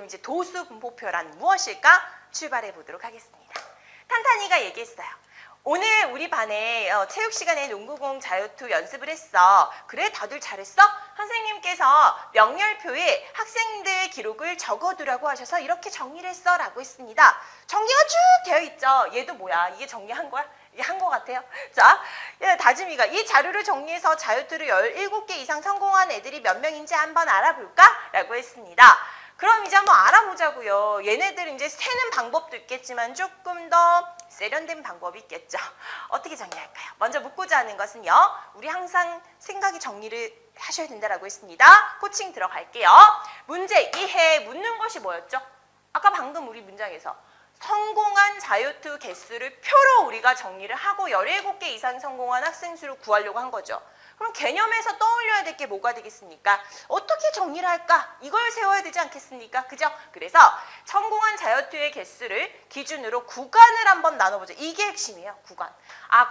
이제 도수 분포표란 무엇일까? 출발해 보도록 하겠습니다. 탄탄이가 얘기했어요. 오늘 우리 반에 체육 시간에 농구공 자유투 연습을 했어. 그래, 다들 잘했어? 선생님께서 명렬표에 학생들 기록을 적어두라고 하셔서 이렇게 정리를 했어 라고 했습니다. 정리가 쭉 되어 있죠. 얘도 뭐야? 이게 정리한 거야? 이게 한 거 같아요. 자, 다짐이가 이 자료를 정리해서 자유투를 17개 이상 성공한 애들이 몇 명인지 한번 알아볼까? 라고 했습니다. 그럼 이제 한번 알아보자고요. 얘네들 이제 세는 방법도 있겠지만 조금 더 세련된 방법이 있겠죠. 어떻게 정리할까요? 먼저 묻고자 하는 것은요. 우리 항상 생각이 정리를 하셔야 된다고 했습니다. 코칭 들어갈게요. 문제 2회 묻는 것이 뭐였죠? 아까 방금 우리 문장에서 성공한 자유투 개수를 표로 우리가 정리를 하고 17개 이상 성공한 학생 수를 구하려고 한 거죠. 그럼 개념에서 떠올려야 될 게 뭐가 되겠습니까? 어떻게 정리를 할까? 이걸 세워야 되지 않겠습니까? 그죠? 그래서 성공한 자유투의 개수를 기준으로 구간을 한번 나눠보자. 이게 핵심이에요. 구간.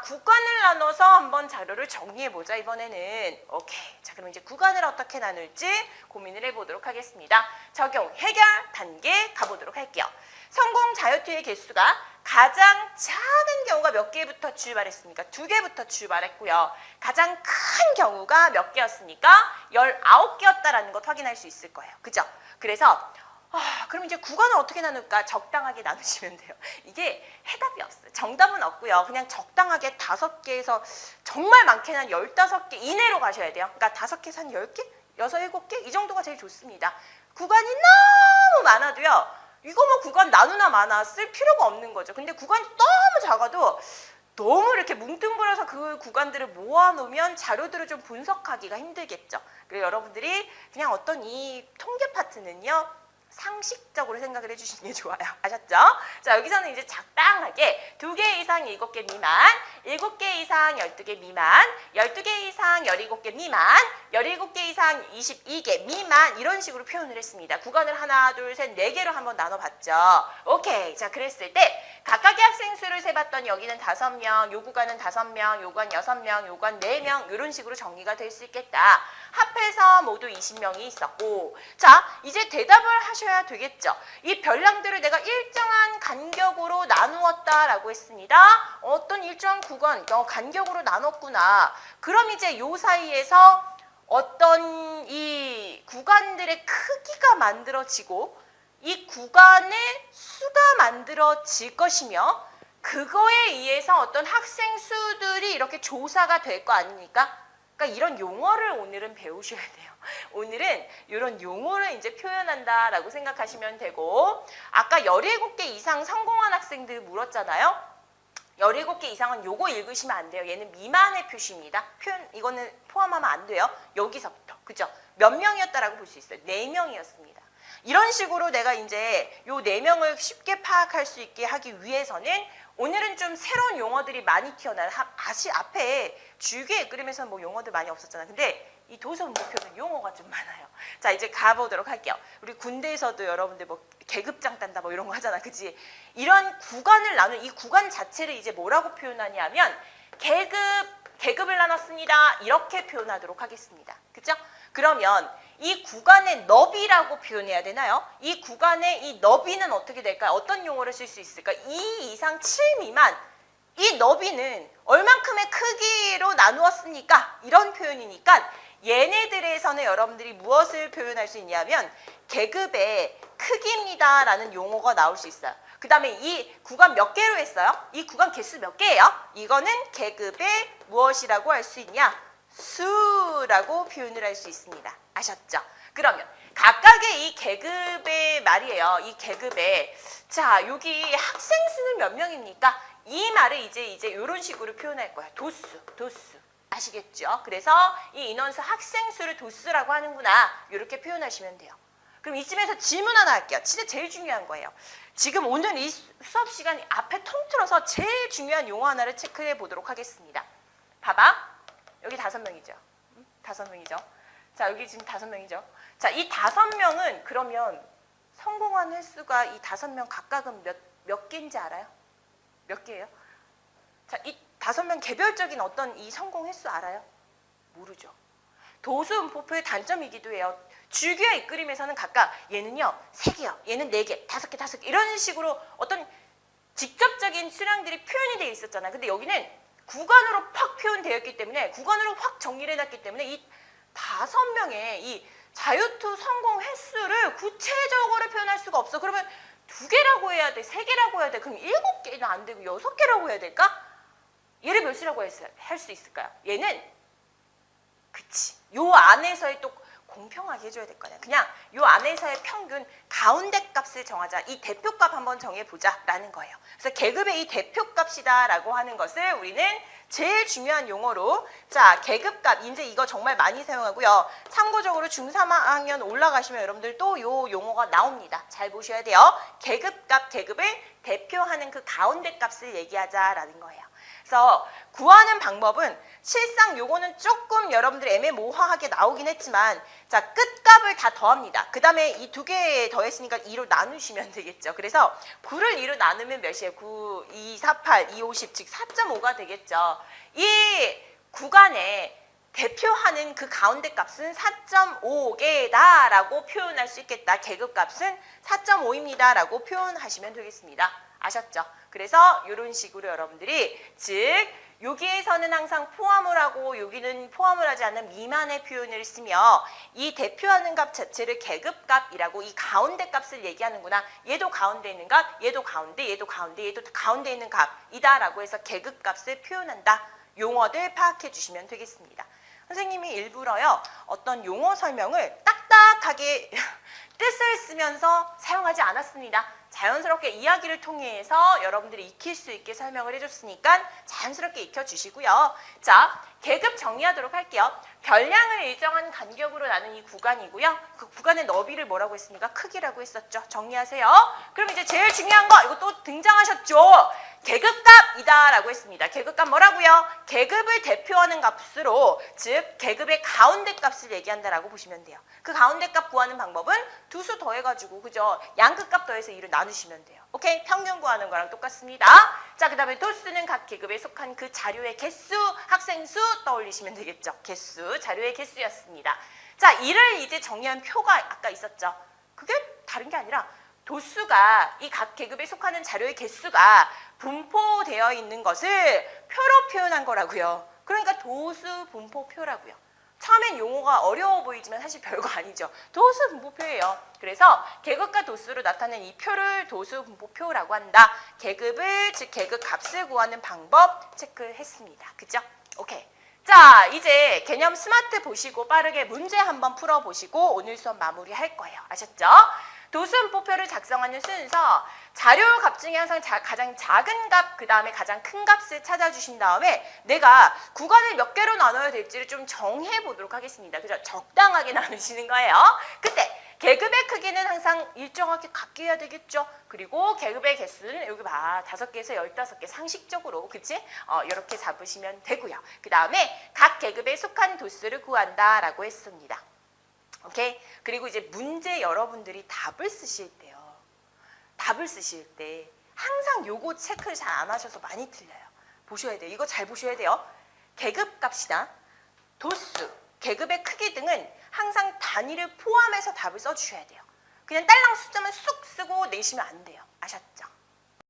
구간을 나눠서 한번 자료를 정리해보자. 이번에는. 오케이. 자, 그럼 이제 구간을 어떻게 나눌지 고민을 해보도록 하겠습니다. 적용, 해결 단계 가보도록 할게요. 성공 자유투의 개수가 가장 작은 경우가 몇 개부터 출발했습니까? 2개부터 출발했고요. 가장 큰 경우가 몇 개였습니까? 19개였다라는 것 확인할 수 있을 거예요. 그죠? 그래서 그럼 이제 구간을 어떻게 나눌까? 적당하게 나누시면 돼요. 이게 해답이 없어요. 정답은 없고요. 그냥 적당하게 5개에서 정말 많게는 한 15개 이내로 가셔야 돼요. 그러니까 5개에서 한 10개? 6, 7개? 이 정도가 제일 좋습니다. 구간이 너무 많아도요. 이거 뭐 구간 나누나 마나 쓸 필요가 없는 거죠. 근데 구간이 너무 작아도 너무 이렇게 뭉뚱그려서 그 구간들을 모아놓으면 자료들을 좀 분석하기가 힘들겠죠. 그래서 여러분들이 그냥 어떤 이 통계 파트는요. 상식적으로 생각을 해주시는 게 좋아요. 아셨죠? 자, 여기서는 이제 적당하게 2개 이상 7개 미만, 7개 이상 12개 미만, 12개 이상 17개 미만, 17개 이상 22개 미만 이런 식으로 표현을 했습니다. 구간을 하나, 둘, 셋, 4개로 한번 나눠봤죠. 오케이. 자, 그랬을 때 각각의 학생 수를 세봤더니 여기는 5명, 요 구간은 5명, 요 구간 6명, 요 구간 4명 이런 식으로 정리가 될 수 있겠다. 합해서 모두 20명이 있었고 자, 이제 대답을 하셔야 되겠죠. 이 별량들을 내가 일정한 간격으로 나누었다라고 했습니다. 어떤 일정한 구간, 간격으로 나눴구나. 그럼 이제 요 사이에서 어떤 이 구간들의 크기가 만들어지고 이 구간의 수가 만들어질 것이며 그거에 의해서 어떤 학생 수들이 이렇게 조사가 될 거 아닙니까? 그러니까 이런 용어를 오늘은 배우셔야 돼요. 오늘은 이런 용어를 이제 표현한다라고 생각하시면 되고 아까 17개 이상 성공한 학생들 물었잖아요. 17개 이상은 요거 읽으시면 안 돼요. 얘는 미만의 표시입니다. 표현 이거는 포함하면 안 돼요. 여기서부터. 그죠? 몇 명이었다라고 볼 수 있어요. 4명이었습니다. 이런 식으로 내가 이제 요 4명을 쉽게 파악할 수 있게 하기 위해서는 오늘은 좀 새로운 용어들이 많이 튀어나와요. 앞에 주교에 끓이면서 뭐 용어들 많이 없었잖아요. 근데 이 도서문법표는 용어가 좀 많아요. 자, 이제 가보도록 할게요. 우리 군대에서도 여러분들 뭐 계급장 딴다 뭐 이런 거 하잖아. 그치? 이런 구간을 나눈 이 구간 자체를 이제 뭐라고 표현하냐면 계급을 나눴습니다. 이렇게 표현하도록 하겠습니다. 그죠? 그러면 이 구간의 너비라고 표현해야 되나요? 이 구간의 이 너비는 어떻게 될까요? 어떤 용어를 쓸 수 있을까? 2 이상 7 미만 이 너비는 얼만큼의 크기로 나누었습니까? 이런 표현이니까 얘네들에서는 여러분들이 무엇을 표현할 수 있냐면 계급의 크기입니다 라는 용어가 나올 수 있어요. 그 다음에 이 구간 몇 개로 했어요? 이 구간 개수 몇 개예요? 이거는 계급의 무엇이라고 할 수 있냐? 수라고 표현을 할 수 있습니다. 아셨죠? 그러면 각각의 이 계급의 말이에요. 이 계급의 자 여기 학생 수는 몇 명입니까? 이 말을 이제 이런 식으로 표현할 거야. 도수. 아시겠죠? 그래서 이 인원수 학생 수를 도수라고 하는구나. 이렇게 표현하시면 돼요. 그럼 이쯤에서 질문 하나 할게요. 진짜 제일 중요한 거예요. 지금 오늘 이 수업 시간 앞에 통틀어서 제일 중요한 용어 하나를 체크해 보도록 하겠습니다. 봐봐. 여기 5명이죠. 5명이죠. 자, 여기 지금 5명이죠. 자, 이 5명은 그러면 성공한 횟수가 이 5명 각각은 몇 개인지 알아요? 몇 개예요? 자, 이 5명 개별적인 어떤 이 성공 횟수 알아요? 모르죠. 도수음포표의 단점이기도 해요. 주기와 입그림에서는 각각 얘는요 3개요, 얘는 4개, 5개, 5개 이런 식으로 어떤 직접적인 수량들이 표현이 되어 있었잖아요. 근데 여기는 구간으로 팍 표현되었기 때문에 구간으로 확 정리를 해놨기 때문에 이 5명의 이 자유투 성공 횟수를 구체적으로 표현할 수가 없어. 그러면 2개라고 해야 돼? 3개라고 해야 돼? 그럼 7개는 안 되고 6개라고 해야 될까? 얘를 몇이라고 할 수 있을까요? 얘는 그치. 요 안에서의 또 공평하게 해줘야 될 거 아니야. 그냥 요 안에서의 평균 가운데 값을 정하자. 이 대표값 한번 정해보자라는 거예요. 그래서 계급의 이 대표값이다라고 하는 것을 우리는 제일 중요한 용어로 자 계급값 이제 이거 정말 많이 사용하고요. 참고적으로 중3학년 올라가시면 여러분들 또 요 용어가 나옵니다. 잘 보셔야 돼요. 계급값, 계급을 대표하는 그 가운데 값을 얘기하자라는 거예요. 그래서 구하는 방법은 실상 요거는 조금 여러분들 애매모호하게 나오긴 했지만 자 끝값을 다 더합니다. 그 다음에 이 2개 더했으니까 2로 나누시면 되겠죠. 그래서 9를 2로 나누면 몇이에요? 9, 2, 4, 8, 2, 50, 즉 4.5가 되겠죠. 이 구간에 대표하는 그 가운데 값은 4.5개다 라고 표현할 수 있겠다. 계급값은 4.5입니다 라고 표현하시면 되겠습니다. 아셨죠? 그래서 이런 식으로 여러분들이 즉 여기에서는 항상 포함을 하고 여기는 포함을 하지 않는 미만의 표현을 쓰며 이 대표하는 값 자체를 계급값이라고 이 가운데 값을 얘기하는구나. 얘도 가운데 있는 값, 얘도 가운데, 얘도 가운데, 얘도 가운데 있는 값이다 라고 해서 계급값을 표현한다. 용어들 파악해 주시면 되겠습니다. 선생님이 일부러요 어떤 용어 설명을 딱딱하게 뜻을 쓰면서 사용하지 않았습니다. 자연스럽게 이야기를 통해서 여러분들이 익힐 수 있게 설명을 해줬으니까 자연스럽게 익혀주시고요. 자, 계급 정리하도록 할게요. 별량을 일정한 간격으로 나눈 이 구간이고요. 그 구간의 너비를 뭐라고 했습니까? 크기라고 했었죠. 정리하세요. 그럼 이제 제일 중요한 거 이거 또 등장하셨죠. 계급값이다 라고 했습니다. 계급값 뭐라고요? 계급을 대표하는 값으로 즉 계급의 가운데 값을 얘기한다라고 보시면 돼요. 그 가운데 값 구하는 방법은 두 수 더해가지고 그죠? 양끝값 더해서 2를 나누시면 돼요. 오케이? 평균 구하는 거랑 똑같습니다. 자, 그 다음에 도수는 각 계급에 속한 그 자료의 개수, 학생 수 떠올리시면 되겠죠. 개수, 자료의 개수였습니다. 자, 이를 이제 정리한 표가 아까 있었죠. 그게 다른 게 아니라 도수가 이 각 계급에 속하는 자료의 개수가 분포되어 있는 것을 표로 표현한 거라고요. 그러니까 도수 분포표라고요. 처음엔 용어가 어려워 보이지만 사실 별거 아니죠. 도수 분포표예요. 그래서 계급과 도수로 나타낸 이 표를 도수 분포표라고 한다. 계급을 즉 계급 값을 구하는 방법 체크했습니다. 그죠? 오케이. 자, 이제 개념 스마트 보시고 빠르게 문제 한번 풀어보시고 오늘 수업 마무리할 거예요. 아셨죠? 도수분포표를 작성하는 순서 자료 값 중에 항상 가장 작은 값, 그 다음에 가장 큰 값을 찾아주신 다음에 내가 구간을 몇 개로 나눠야 될지를 좀 정해보도록 하겠습니다. 그죠? 적당하게 나누시는 거예요. 그때 계급의 크기는 항상 일정하게 같게 해야 되겠죠. 그리고 계급의 개수는 여기 봐 5개에서 15개 상식적으로 그치? 이렇게 잡으시면 되고요. 그 다음에 각 계급에 속한 도수를 구한다라고 했습니다. 오케이? 그리고 이제 문제 여러분들이 답을 쓰실 때요. 답을 쓰실 때 항상 요거 체크를 잘 안 하셔서 많이 틀려요. 보셔야 돼요. 이거 잘 보셔야 돼요. 계급값이나 도수, 계급의 크기 등은 항상 단위를 포함해서 답을 써주셔야 돼요. 그냥 딸랑 숫자만 쑥 쓰고 내시면 안 돼요.